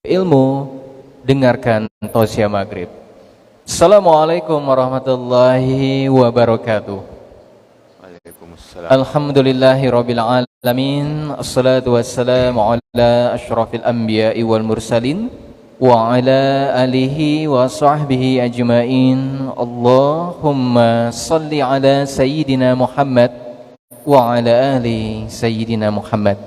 ilmu, dengarkan tausiah maghrib. Assalamualaikum warahmatullahi wabarakatuh. Waalaikumsalam. Alhamdulillahirabbil alamin. Assalatu wassalamu ala asyrafil anbiya'i wal mursalin wa ala alihi wa sahbihi ajmain. Allahumma salli ala sayyidina Muhammad wa ala ali sayyidina Muhammad.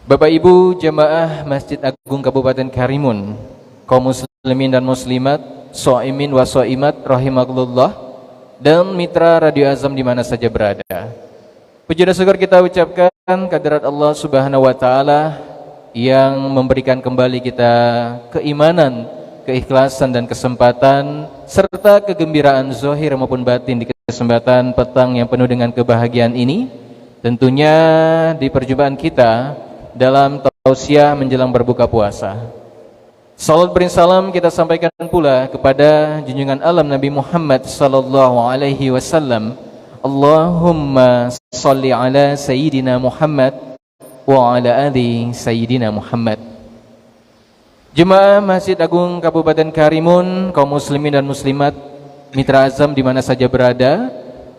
Bapak Ibu jemaah Masjid Agung Kabupaten Karimun, kaum muslimin dan muslimat, shaimin wa shaimat rahimakumullah, dan mitra Radio Azam di mana saja berada. Puji dan syukur kita ucapkan kehadirat Allah Subhanahu wa taala yang memberikan kembali kita keimanan, keikhlasan dan kesempatan serta kegembiraan zahir maupun batin di kesempatan petang yang penuh dengan kebahagiaan ini. Tentunya di perjumpaan kita dalam tausiah menjelang berbuka puasa. Salat berinsalam kita sampaikan pula kepada junjungan alam Nabi Muhammad sallallahu alaihi wasallam. Allahumma salli ala sayyidina Muhammad wa ala ali sayyidina Muhammad. Jemaah Masjid Agung Kabupaten Karimun, kaum muslimin dan muslimat, mitra Azam di mana saja berada,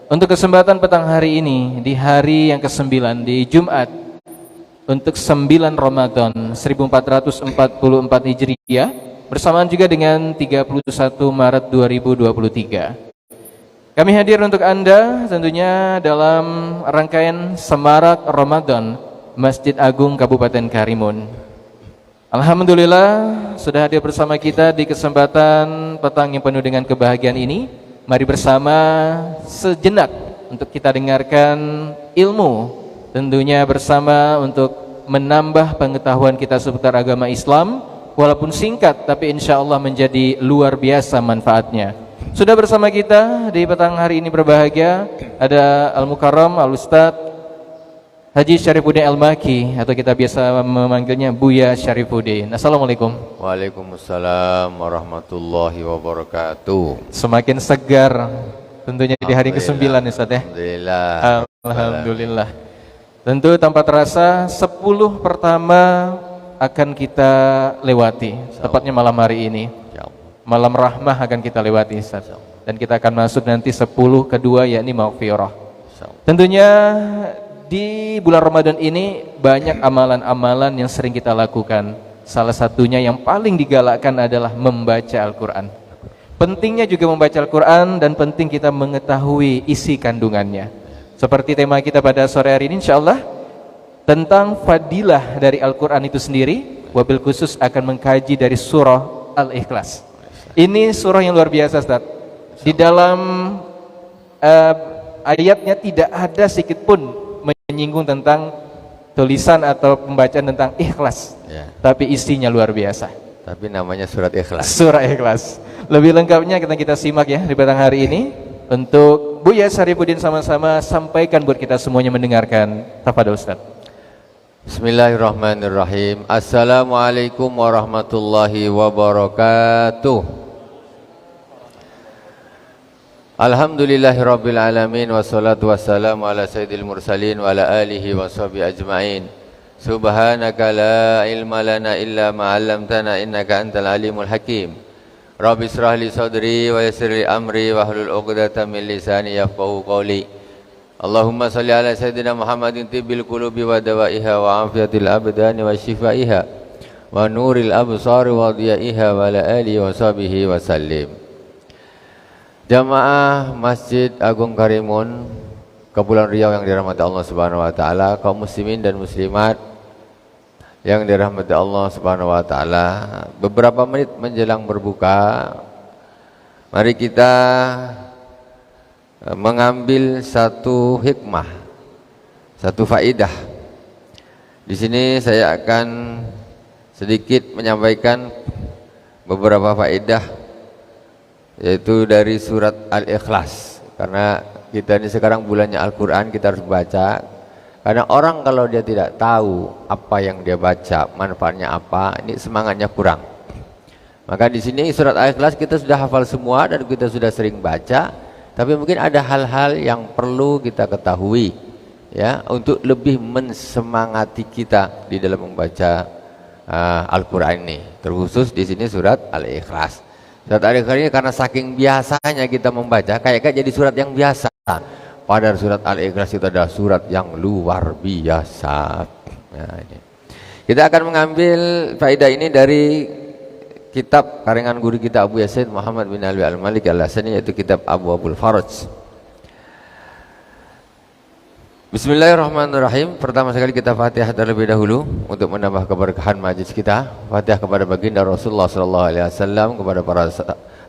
untuk kesempatan petang hari ini di hari yang ke-9 di Jumat untuk 9 Ramadan 1444 Hijriah bersamaan juga dengan 31 Maret 2023. Kami hadir untuk Anda tentunya dalam rangkaian Semarak Ramadan Masjid Agung Kabupaten Karimun. Alhamdulillah sudah hadir bersama kita di kesempatan petang yang penuh dengan kebahagiaan ini. Mari bersama sejenak untuk kita dengarkan ilmu, tentunya bersama untuk menambah pengetahuan kita seputar agama Islam, walaupun singkat tapi insya Allah menjadi luar biasa manfaatnya. Sudah bersama kita di petang hari ini berbahagia ada Al-Mukarram Al-Ustadz Haji Syarifuddin Al-Maki, atau kita biasa memanggilnya Buya Syarifuddin. Assalamualaikum. Waalaikumsalam warahmatullahi wabarakatuh. Semakin segar tentunya di hari ke-9 Ustaz ya. Alhamdulillah. Alhamdulillah. Tentu tanpa terasa 10 pertama akan kita lewati, tepatnya malam hari ini. Malam rahmah akan kita lewati Ustaz. Dan kita akan masuk nanti 10 kedua yakni maghfirah. Tentunya di bulan Ramadan ini banyak amalan-amalan yang sering kita lakukan. Salah satunya yang paling digalakkan adalah membaca Al-Quran. Pentingnya juga membaca Al-Quran dan penting kita mengetahui isi kandungannya. Seperti tema kita pada sore hari ini insyaallah tentang fadilah dari Al-Quran itu sendiri. Wabil khusus akan mengkaji dari surah Al-Ikhlas. Ini surah yang luar biasa Ustaz. Di dalam ayatnya tidak ada sedikit pun menyinggung tentang tulisan atau pembacaan tentang ikhlas ya. Tapi isinya luar biasa. Tapi namanya surat ikhlas. Surah Ikhlas. Lebih lengkapnya kita simak ya di petang hari ini. Untuk Buya Syarifuddin sama-sama sampaikan buat kita semuanya mendengarkan. Tafadhol Ustaz. Bismillahirrahmanirrahim. Assalamualaikum warahmatullahi wabarakatuh. Alhamdulillahirabbil alamin wassalatu wassalamu ala sayyidil mursalin wa ala alihi wa sahbihi ajmain. Subhanaka la ilma lana illa ma 'allamtana innaka antal alimul hakim. Rabbi israh li sadri wa yassir li amri wa hlul 'uqdatam min lisani yafqahu qawli. Allahumma shalli ala sayyidina Muhammadin tibbil qulubi wa dawaiha wa afiyatil abdani wa shifaiha wa nuril absari wa diyaiha wa ala alihi wa sahbihi wa sallim. Jamaah Masjid Agung Karimun Kepulauan Riau yang dirahmati Allah Subhanahu wa taala, kaum muslimin dan muslimat yang dirahmati Allah Subhanahu wa taala, beberapa menit menjelang berbuka, mari kita mengambil satu hikmah, satu faidah. Di sini saya akan sedikit menyampaikan beberapa faidah, yaitu dari surat Al-Ikhlas. Karena kita ini sekarang bulannya Al-Quran, kita harus baca. Karena orang kalau dia tidak tahu apa yang dia baca, manfaatnya apa, ini semangatnya kurang. Maka di sini surat Al-Ikhlas kita sudah hafal semua dan kita sudah sering baca, tapi mungkin ada hal-hal yang perlu kita ketahui ya, untuk lebih mensemangati kita di dalam membaca Al-Quran ini. Terkhusus di sini surat Al-Ikhlas. Surat Al-Ikhlas ini karena saking biasanya kita membaca, kayak jadi surat yang biasa. Padahal surat Al-Ikhlas itu adalah surat yang luar biasa. Nah, ini. Kita akan mengambil faedah ini dari kitab karangan guru kita Abu Yasin Muhammad bin Alwi Al-Malik Al-Hasani, yaitu kitab Abwaabul Faraj. Bismillahirrahmanirrahim. Pertama sekali kita Fatihah terlebih dahulu untuk menambah keberkahan majlis kita. Fatihah kepada baginda Rasulullah sallallahu alaihi wasallam, kepada para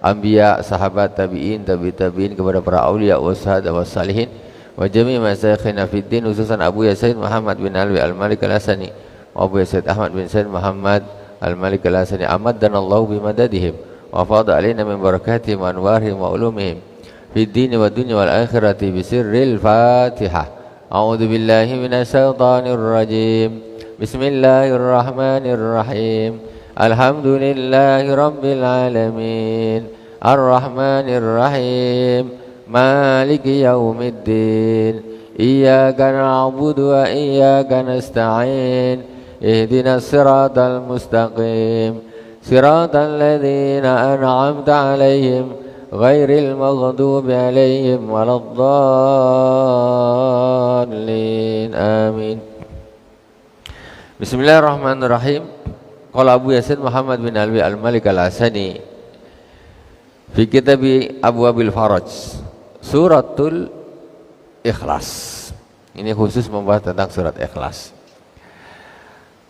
anbiya, sahabat, tabi'in, tabi'in, kepada para auliya wassahadah wassalihin, wa jami' masyayikhina fid din, khususan Abu Yasin Muhammad bin Alwi Al-Malik Al-Hasani, Abu Yasin Ahmad bin Said Muhammad Al-Malik Al-Hasani, amaddanallahu bimadadihim wa fadha alaina min barakatihim wa anwarihim wa ulumihim fid din wa dunya wal akhirati bisirril Fatihah. A'udzu billahi minasy syaithanir rajim. Bismillahirrahmanirrahim. Alhamdulillahi rabbil alamin. Arrahmanir rahim. Maliki yaumiddin. Iyyaka na'budu wa iyyaka nasta'in. Ihdinas siratal mustaqim. Siratal ladzina an'amta 'alaihim ghairil maghdubi 'alaihim waladdallin. Amin. Bismillahirrahmanirrahim. Qala Abu Yasin Muhammad bin Alwi Al-Malik Al-Hasani fi kitab Abwabil Faraj, suratul Ikhlas. Ini khusus membahas tentang surat Ikhlas.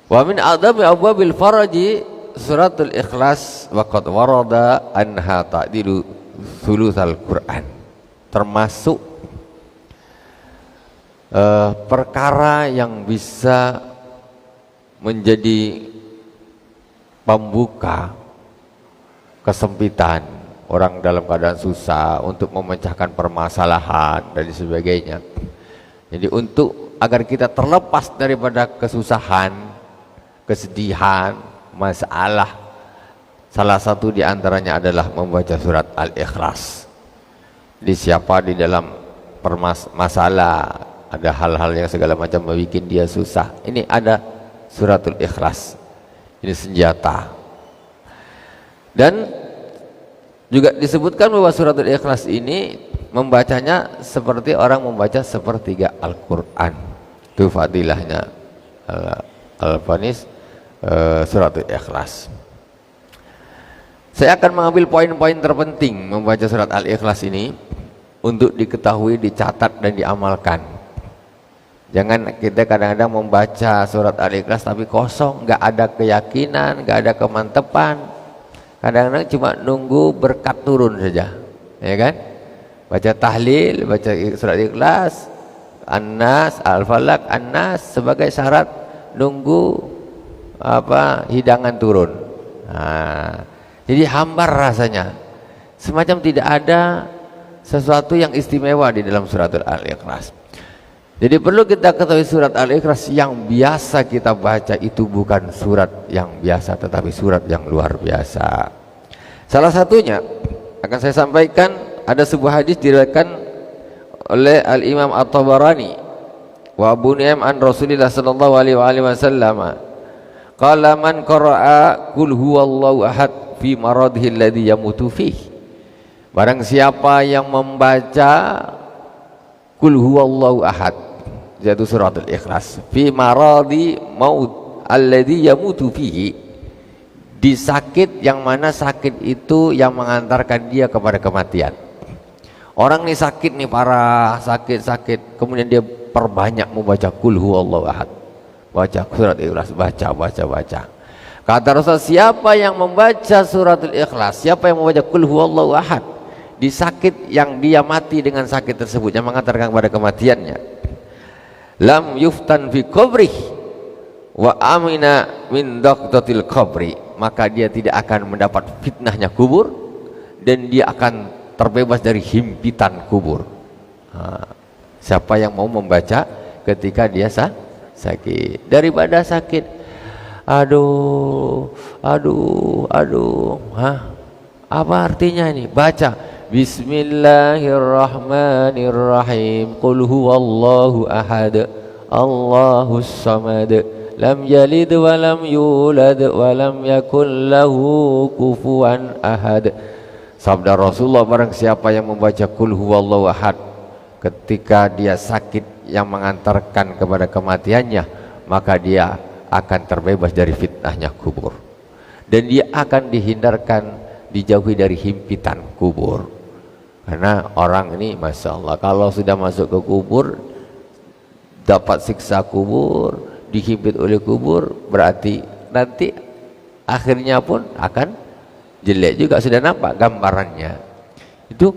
Wa min a'dami abwabil faraji suratul Ikhlas wa qad warada anha ta'dilu thulutsal Quran. Termasuk perkara yang bisa menjadi pembuka kesempitan orang dalam keadaan susah untuk memecahkan permasalahan dan sebagainya. Jadi untuk agar kita terlepas daripada kesusahan, kesedihan, masalah, salah satu di antaranya adalah membaca surat Al-Ikhlas. Jadi siapa di dalam masalah, ada hal-hal yang segala macam membuat dia susah, ini ada suratul Ikhlas. Ini senjata. Dan juga disebutkan bahwa suratul Ikhlas ini membacanya seperti orang membaca sepertiga Al-Quran. Itu fadilahnya Al-Fanis suratul Ikhlas. Saya akan mengambil poin-poin terpenting membaca surat Al-Ikhlas ini untuk diketahui, dicatat dan diamalkan. Jangan kita kadang-kadang membaca surat Al-Ikhlas tapi kosong, nggak ada keyakinan, nggak ada kemantepan. Kadang-kadang cuma nunggu berkat turun saja, ya kan? Baca tahlil, baca surat Ikhlas, An-Nas, Al-Falaq, An-Nas sebagai syarat nunggu hidangan turun. Jadi hambar rasanya, semacam tidak ada sesuatu yang istimewa di dalam surat Al-Ikhlas. Jadi perlu kita ketahui surat Al-Ikhlas yang biasa kita baca itu bukan surat yang biasa, tetapi surat yang luar biasa. Salah satunya akan saya sampaikan, ada sebuah hadis diriwayatkan oleh Al-Imam At-Tabarani wa Abu Nu'aim an Rasulillah sallallahu alaihi wasallam, qala man qara'a qul huwallahu ahad fi maradhihi alladhi yamutu fihi. Barang siapa yang membaca qul huwallahu ahad, yaitu suratul Ikhlas, fi maradhi maut alladhi yamutu fihi, di sakit yang mana sakit itu yang mengantarkan dia kepada kematian. Orang nih sakit nih, parah sakit, kemudian dia perbanyak membaca qul huwallahu ahad, baca surat Ikhlas, baca. Kata Rasul, siapa yang membaca suratul Ikhlas, siapa yang membaca qul huwallahu ahad di sakit yang dia mati dengan sakit tersebut yang mengantarkan kepada kematiannya, lam yuftan fi qabrih wa amina min daqtatil qabri, maka dia tidak akan mendapat fitnahnya kubur dan dia akan terbebas dari himpitan kubur. Siapa yang mau membaca ketika dia sakit, daripada sakit aduh, apa artinya ini? Baca Bismillahirrahmanirrahim, qul huwallahu ahad, Allahus samad, lam yalid wa lam yulad wa lam yakul lahu kufuwan ahad. Sabda Rasulullah, barang siapa yang membaca Qul huwallahu ahad ketika dia sakit yang mengantarkan kepada kematiannya, maka dia akan terbebas dari fitnahnya kubur, dan dia akan dihindarkan, dijauhi dari himpitan kubur. Karena orang ini Masya Allah, kalau sudah masuk ke kubur, dapat siksa kubur, dihimpit oleh kubur, berarti nanti akhirnya pun akan jelek juga. Sudah nampak gambarannya. Itu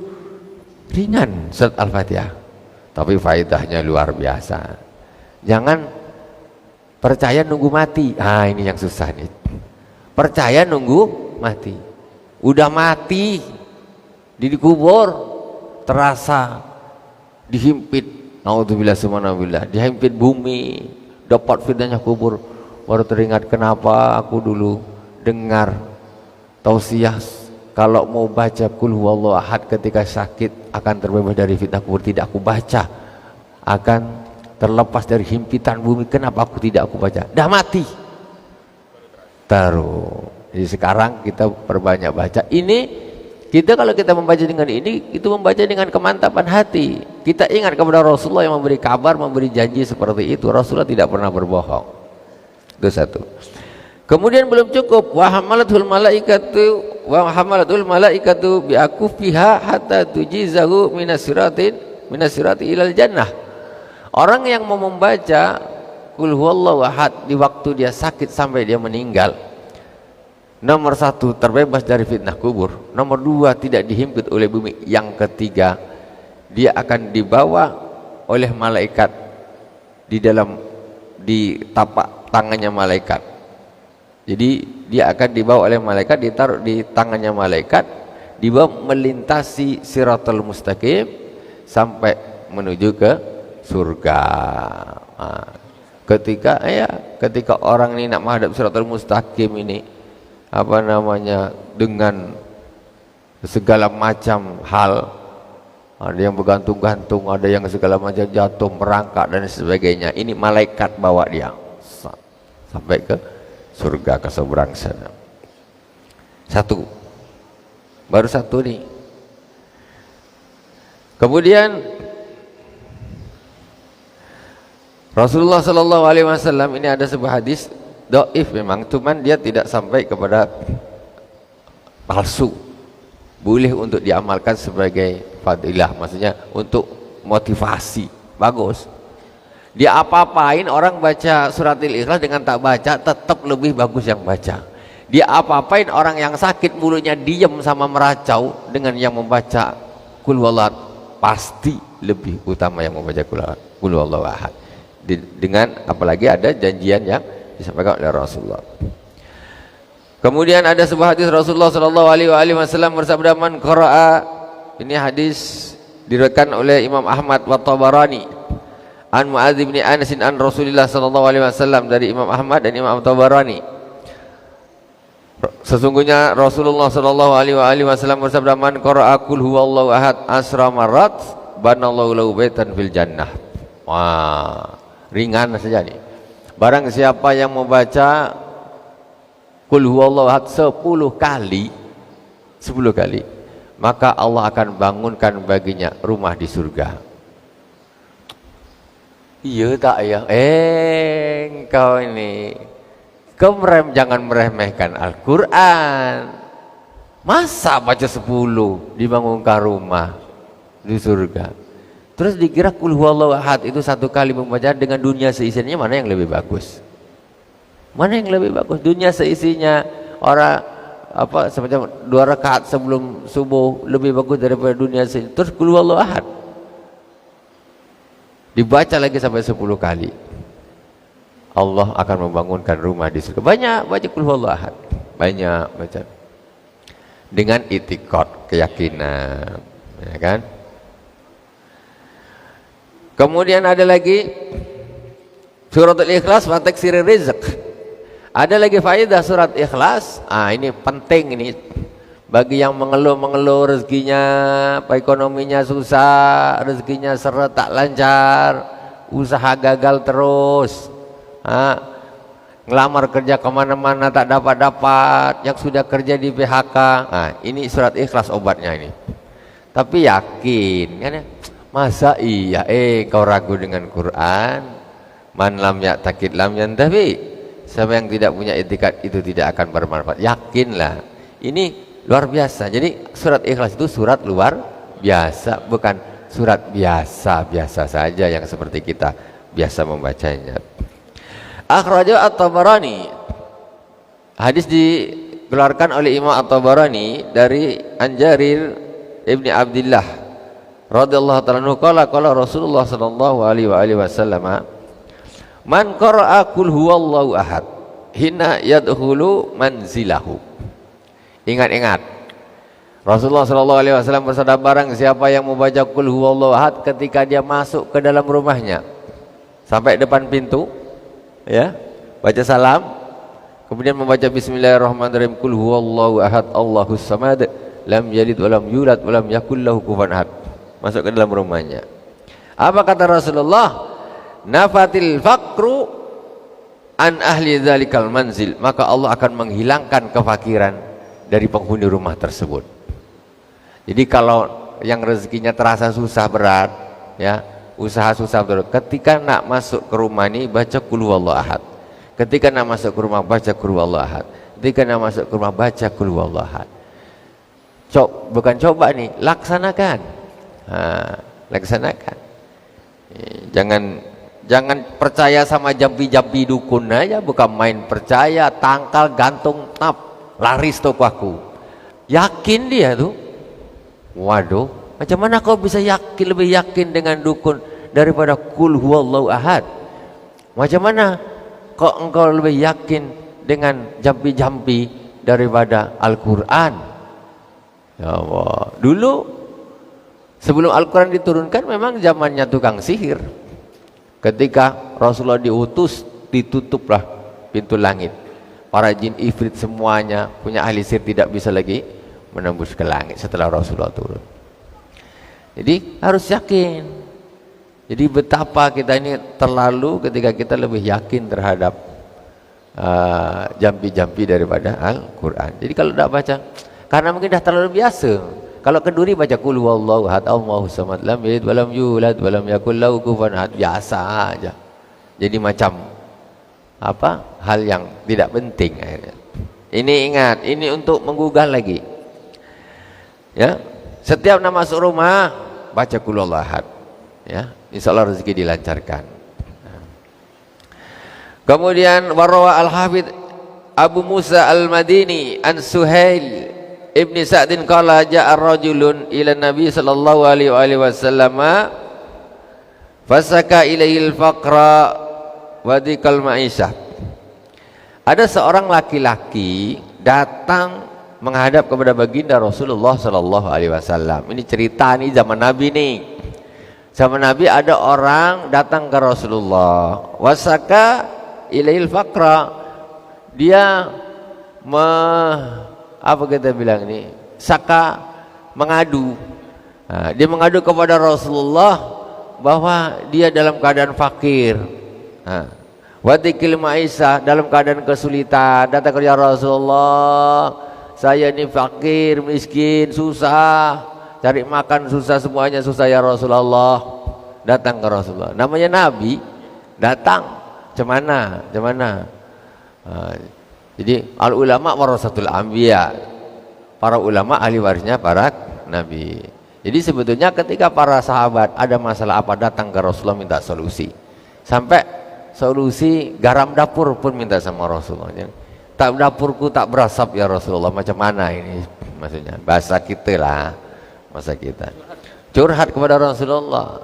ringan surat Al-Fatihah, tapi faedahnya luar biasa. Jangan percaya nunggu mati. Ini yang susah nih. Percaya nunggu mati. Udah mati, dikubur, terasa dihimpit, naudzubillah subhanallah, dihimpit bumi, dapat fitnahnya kubur, baru teringat kenapa aku dulu dengar tausiah kalau mau baca Qul huwallahu ahad ketika sakit akan terbebas dari fitnah kubur, tidak aku baca, akan terlepas dari himpitan bumi. Kenapa aku tidak aku baca? Dah mati. Taruh. Jadi sekarang kita perbanyak baca ini. Kita kalau kita membaca dengan ini, itu membaca dengan kemantapan hati. Kita ingat kepada Rasulullah yang memberi kabar, memberi janji seperti itu. Rasulullah tidak pernah berbohong. Itu satu. Kemudian belum cukup, wa hamalatul malaikatu bi akufiha hatta tujizahu minasirati ilal jannah. Orang yang mau membaca Qul huwallahu ahad di waktu dia sakit sampai dia meninggal, nomor satu, terbebas dari fitnah kubur. Nomor dua, tidak dihimpit oleh bumi. Yang ketiga, dia akan dibawa oleh malaikat di tapak tangannya malaikat. Jadi dia akan dibawa oleh malaikat, ditaruh di tangannya malaikat, dibawa melintasi Siratal Mustaqim sampai menuju ke surga. Ketika orang ini nak menghadap Siratal Mustaqim ini, dengan segala macam hal, ada yang bergantung-gantung, ada yang segala macam jatuh, merangkak dan sebagainya. Ini malaikat bawa dia sampai ke surga, ke seberang sana. Satu, baru satu nih. Kemudian Rasulullah Shallallahu Alaihi Wasallam, ini ada sebuah hadis dhaif memang, cuman dia tidak sampai kepada palsu, boleh untuk diamalkan sebagai fadilah, maksudnya untuk motivasi, bagus. Dia apa-apain orang baca suratil Ikhlas dengan tak baca, tetap lebih bagus yang baca. Dia apa-apain orang yang sakit mulutnya diem sama meracau dengan yang membaca Qul huwallahu, pasti lebih utama yang membaca Qul huwallahu ahad. Dengan apalagi ada janjian yang disampaikan oleh Rasulullah. Kemudian ada sebuah hadis Rasulullah Shallallahu Alaihi Wasallam bersabda, man qara'a, ini hadis diriwayatkan oleh Imam Ahmad wa Tabarani, an Muadz bin Anas an Rasulullah Shallallahu Alaihi Wasallam, dari Imam Ahmad dan Imam Tabarani. Sesungguhnya Rasulullah Shallallahu Alaihi Wasallam bersabda, man qara'a Qul huwallahu ahad asra marrat banallahu lahu baitan fil jannah. Wah, ringan saja nih. Barang siapa yang membaca Qul huwallahu ahad 10 kali, maka Allah akan bangunkan baginya rumah di surga. Iya tak ya? Engkau ini jangan meremehkan Al-Quran. Masa baca 10 dibangunkan rumah di surga? Terus dikira Qul huwallahu ahad itu 1 kali membaca dengan dunia seisinya, mana yang lebih bagus? Mana yang lebih bagus? Dunia seisinya orang semacam 2 rakaat sebelum subuh lebih bagus daripada dunia seisinya. Terus Qul huwallahu ahad dibaca lagi sampai 10 kali, Allah akan membangunkan rumah di surga. Banyak baca Qul huwallahu ahad, banyak baca dengan itikad, keyakinan, ya kan? Kemudian ada lagi suratul Ikhlas wa taksirir rizq. Ada lagi faedah surat Ikhlas. Ini penting ini bagi yang mengeluh rezekinya, ekonominya susah, rezekinya seret tak lancar, usaha gagal terus, ngelamar kerja kemana-mana tak dapat-dapat, yang sudah kerja di PHK. Nah, ini surat Ikhlas obatnya ini. Tapi yakin kan ya? Masa iya kau ragu dengan Quran? Man lam ya'taqid lam yantafi. Siapa yang tidak punya etikat itu tidak akan bermanfaat. Yakinlah. Ini luar biasa. Jadi surat Ikhlas itu surat luar biasa, bukan surat biasa-biasa saja yang seperti kita biasa membacanya. Akhrajahu At-Tabarani. Hadis dikeluarkan oleh Imam At-Tabarani dari Jarir Ibni Abdullah radhiyallahu ta'ala anhu qala Rasulullah sallallahu alaihi wasallam, man qara'a qul huwallahu ahad hina yadkhulu manzilahu. Ingat-ingat, Rasulullah sallallahu alaihi wasallam bersabda, barang siapa yang membaca qul huwallahu ahad ketika dia masuk ke dalam rumahnya sampai depan pintu, ya, baca salam, kemudian membaca bismillahirrahmanirrahim, qul huwallahu ahad Allahus samad lam yalid walam yulad walam yakul lahu kufuwan ahad, masuk ke dalam rumahnya. Apa kata Rasulullah? Nafatil faqru an ahli dzalikal manzil, maka Allah akan menghilangkan kefakiran dari penghuni rumah tersebut. Jadi kalau yang rezekinya terasa susah berat, ya, usaha susah berat, ketika nak masuk ke rumah ini baca qul huwallahu ahad. Ketika nak masuk ke rumah baca qul huwallahu ahad. Ketika nak masuk ke rumah baca qul huwallahu ahad. Bukan coba nih, laksanakan. Laksanakan. Jangan percaya sama jampi-jampi dukun aja, bukan main percaya, tangkal gantung tap, laris toko aku. Yakin dia tuh. Waduh, macam mana kau bisa yakin, lebih yakin dengan dukun daripada qul huwallahu ahad? Macam mana kok engkau lebih yakin dengan jampi-jampi daripada Al-Quran? Ya Allah. Dulu sebelum Al-Quran diturunkan memang zamannya tukang sihir. Ketika Rasulullah diutus, ditutuplah pintu langit. Para jin ifrit semuanya punya ahli sihir tidak bisa lagi menembus ke langit setelah Rasulullah turun. Jadi harus yakin. Jadi betapa kita ini terlalu ketika kita lebih yakin terhadap jampi-jampi daripada Al-Quran. Jadi kalau tidak baca, karena mungkin dah terlalu biasa. Kalau kenduri baca qul huwallahu ahad Allahus samad lam yalid walam yulad walam yakul lahu kufuwan ahad, biasa aja. Jadi macam apa? Hal yang tidak penting akhirnya. Ini ingat, ini untuk menggugah lagi. Ya, setiap nak masuk rumah baca qul huwallahu ahad. Ya, insyaallah rezeki dilancarkan. Kemudian warawa al-hafidz Abu Musa al-Madini an Suhail ibni Sa'din qala ja'a rajulun ila Nabi sallallahu alaihi wasallam fasaka ilaihil faqra wa dzikal ma'isyah. Ada seorang laki-laki datang menghadap kepada baginda Rasulullah sallallahu alaihi wasallam. Ini cerita nih zaman Nabi nih. Zaman Nabi ada orang datang ke Rasulullah, wasaka ilaihil faqra. Dia apa kita bilang ini? Saka, mengadu. Nah, dia mengadu kepada Rasulullah bahwa dia dalam keadaan fakir. Watikil ma'isah, dalam keadaan kesulitan. Datang ke Rasulullah, saya ini fakir, miskin, susah, cari makan susah, semuanya susah ya Rasulullah. Datang ke Rasulullah, namanya Nabi, datang, cemana. Jadi al ulama warasatul anbiya, para ulama ahli warisnya para nabi. Jadi sebetulnya ketika para sahabat ada masalah apa datang ke Rasulullah minta solusi, sampai solusi garam dapur pun minta sama Rasulullah. Tak, dapurku tak berasap ya Rasulullah, macam mana ini maksudnya, bahasa kita lah, masa kita curhat kepada Rasulullah.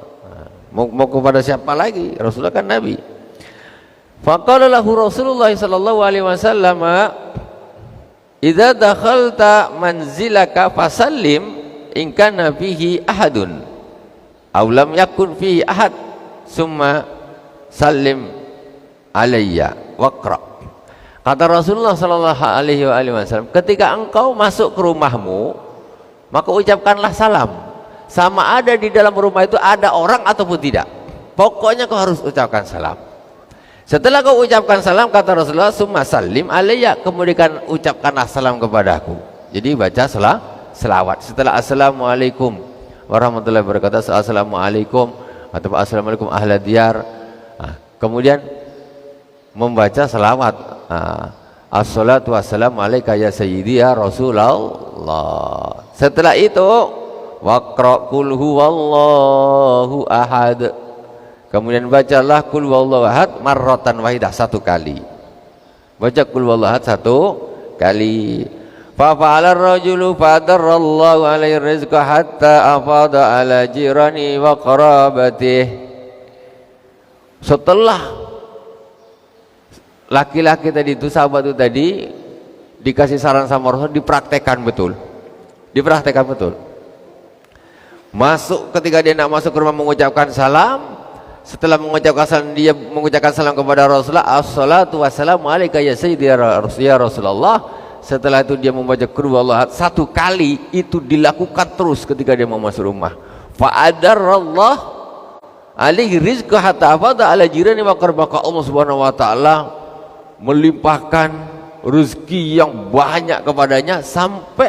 Mau kepada siapa lagi? Rasulullah kan nabi. Faqala lahu Rasulullah sallallahu alaihi wasallam, idza dakhalta manzilaka fasallim in kana fihi ahadun aw lam yakun fihi ahad summa sallim alayya waqra. Kata Rasulullah sallallahu alaihi wasallam, ketika engkau masuk ke rumahmu, maka ucapkanlah salam. Sama ada di dalam rumah itu ada orang ataupun tidak. Pokoknya kau harus ucapkan salam. Setelah kau ucapkan salam, kata Rasulullah, summa salim alayya, kemudian ucapkanlah salam kepadaku. Jadi baca selawat. Setelah assalamualaikum warahmatullahi wabarakatuh, assalamualaikum atau assalamualaikum ahla diyar, kemudian membaca selawat, assalatu wassalamu alaika ya sayyidi ya Rasulullah. Setelah itu waqra qul huwallahu ahad, kemudian bacalah qul huwallahu ahad marratan wahidah, satu kali. Baca qul huwallahu ahad satu kali. Fa fa'ala ar-rajulu fadarrallahu alaihi rizqa hatta afada ala jirani wa qarabatih. Setelah laki-laki tadi itu, sahabat itu tadi dikasih saran sama Rasul, dipraktekkan betul. Masuk, ketika dia nak masuk ke rumah mengucapkan salam, setelah mengucapkan salam, dia mengucapkan salam kepada Rasulullah, assalatu wassalamu alaika ya sayyidi ya Rasulullah. Setelah itu dia membaca qul huwallahu ahad satu kali. Itu dilakukan terus ketika dia mau masuk rumah. Fa'adarallah alaihi rizqa hatta afada ala jirani wa qarbaka. Allah Subhanahu wa taala melimpahkan rezeki yang banyak kepadanya sampai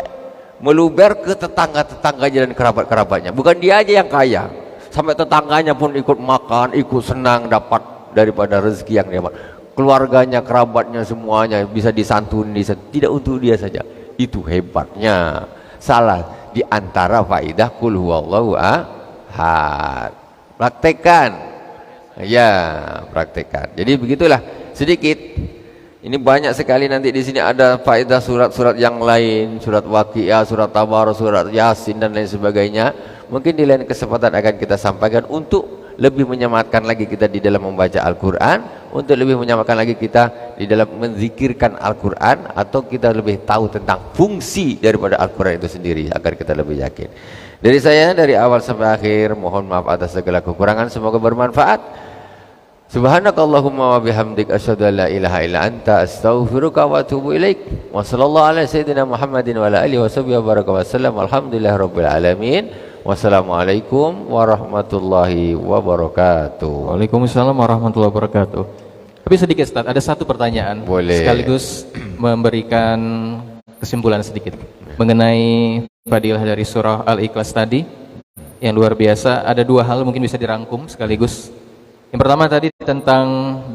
meluber ke tetangga-tetangganya dan kerabat-kerabatnya. Bukan dia aja yang kaya, sampai tetangganya pun ikut makan, ikut senang dapat daripada rezeki yang dia dapat. Keluarganya, kerabatnya, semuanya bisa disantuni, tidak untuk dia saja. Itu hebatnya salah di antara faidah qul huwallahu ahad. Praktekkan, ya, praktekkan. Jadi begitulah sedikit. Ini banyak sekali, nanti di sini ada faedah surat-surat yang lain, surat Waqiah, surat Tabarok, surat Yasin dan lain sebagainya. Mungkin di lain kesempatan akan kita sampaikan untuk lebih menyematkan lagi kita di dalam membaca Al-Quran, untuk lebih menyematkan lagi kita di dalam menzikirkan Al-Quran, atau kita lebih tahu tentang fungsi daripada Al-Quran itu sendiri agar kita lebih yakin. Dari saya, dari awal sampai akhir, mohon maaf atas segala kekurangan, semoga bermanfaat. Subhanakallahumma wa bihamdik asyhadu an la ilaha illa anta astaghfiruka wa atubu ilaik. Wa sallallahu ala sayyidina Muhammadin wa ala alihi wa sahbihi wa baraka wa sallam. Alhamdulillahirabbil alamin. Wassalamualaikum warahmatullahi wabarakatuh. Waalaikumsalam warahmatullahi wabarakatuh. Tapi sedikit Ustaz, ada satu pertanyaan. Boleh. Sekaligus memberikan kesimpulan sedikit mengenai fadilah dari surah Al-Ikhlas tadi yang luar biasa. Ada dua hal mungkin bisa dirangkum sekaligus. Yang pertama tadi tentang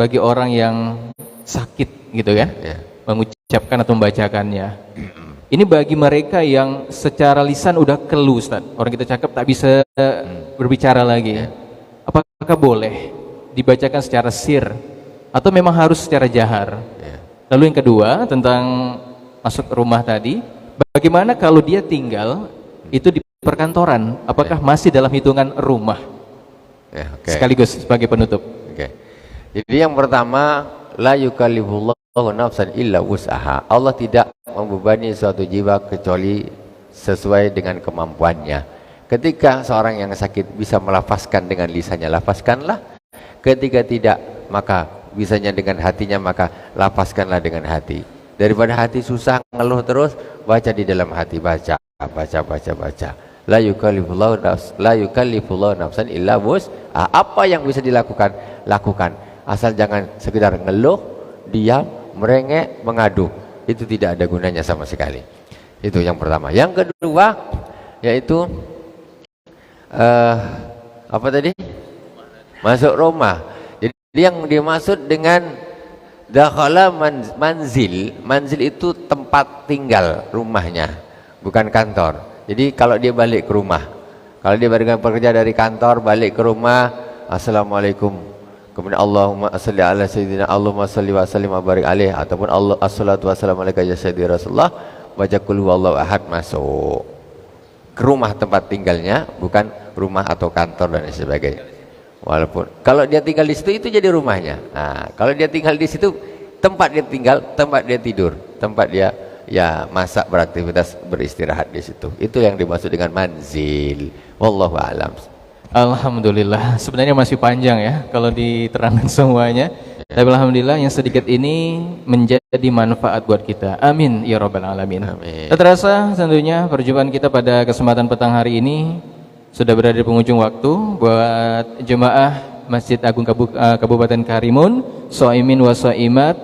bagi orang yang sakit gitu ya, mengucapkan atau membacakannya. Ini bagi mereka yang secara lisan udah keluh Ustaz, orang kita cakap tak bisa berbicara lagi. Apakah boleh dibacakan secara sir atau memang harus secara jahar? Lalu yang kedua tentang masuk rumah tadi, bagaimana kalau dia tinggal itu di perkantoran, apakah masih dalam hitungan rumah? Sekaligus sebagai penutup. Jadi yang pertama, la yukallifullahu nafsan illa wus'aha. Allah tidak membebani suatu jiwa kecuali sesuai dengan kemampuannya. Ketika seorang yang sakit bisa melafazkan dengan lisannya, lafazkanlah. Ketika tidak, maka bisanya dengan hatinya, maka lafazkanlah dengan hati. Daripada hati susah ngeluh terus, baca di dalam hati, baca. La yukallifullahu nafsan illa wus'aha. Apa yang bisa dilakukan, lakukan. Asal jangan sekedar ngeluh, diam, merengek, mengadu. Itu tidak ada gunanya sama sekali. Itu yang pertama. Yang kedua yaitu apa tadi? Masuk rumah. Jadi yang dimaksud dengan dakhala manzil. Manzil itu tempat tinggal, rumahnya, bukan kantor. Jadi kalau dia balik ke rumah, kalau dia bekerja dari kantor balik ke rumah, assalamualaikum, kemudian Allahumma sholli ala sayyidina, Allahumma sholli wa sallim wa barik alaihi, ataupun Allah assalatu wassalamu alaika ya sayyidi Rasulullah, baca qul huwallahu ahad, masuk ke rumah tempat tinggalnya, bukan rumah atau kantor dan sebagainya. Walaupun kalau dia tinggal di situ, itu jadi rumahnya. Nah, kalau dia tinggal di situ, tempat dia tinggal, tempat dia tidur, tempat dia ya masak, beraktivitas, beristirahat di situ. Itu yang dimaksud dengan manzil. Wallahu a'lam. Alhamdulillah, sebenarnya masih panjang ya kalau diterangkan semuanya. Tapi alhamdulillah yang sedikit ini menjadi manfaat buat kita. Amin ya rabbal alamin. Amin. Tak terasa tentunya perjumpaan kita pada kesempatan petang hari ini sudah berada di penghujung waktu. Buat jemaah Masjid Agung Kabupaten Karimun, Soimin wa Soimat,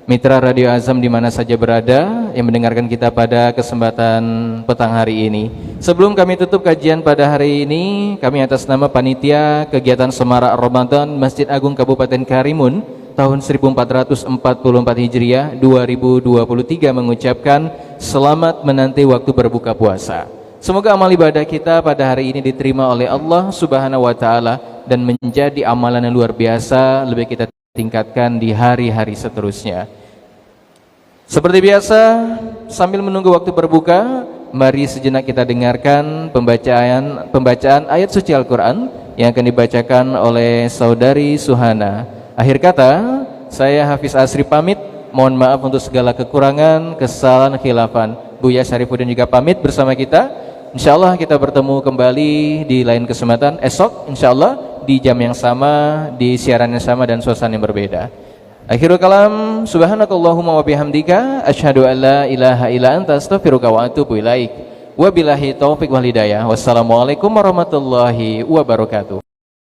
mitra Radio Azam di mana saja berada yang mendengarkan kita pada kesempatan petang hari ini. Sebelum kami tutup kajian pada hari ini, kami atas nama panitia kegiatan Semarak Ramadan Masjid Agung Kabupaten Karimun tahun 1444 Hijriah 2023 mengucapkan selamat menanti waktu berbuka puasa. Semoga amal ibadah kita pada hari ini diterima oleh Allah Subhanahu wa taala dan menjadi amalan yang luar biasa lebih kita tingkatkan di hari-hari seterusnya. Seperti biasa, sambil menunggu waktu berbuka, mari sejenak kita dengarkan pembacaan ayat suci Al-Qur'an yang akan dibacakan oleh saudari Suhana. Akhir kata, saya Hafiz Asri pamit. Mohon maaf untuk segala kekurangan, kesalahan, khilafan. Buya Syarifuddin juga pamit bersama kita. Insyaallah kita bertemu kembali di lain kesempatan esok, insyaallah di jam yang sama, di siaran yang sama dan suasana yang berbeda. Akhirul kalam, subhanakallahumma wa bihamdika asyhadu an la ilaha illa anta astaghfiruka wa atubu ilaik. Wabillahi taufik wal hidayah. Wassalamualaikum warahmatullahi wabarakatuh.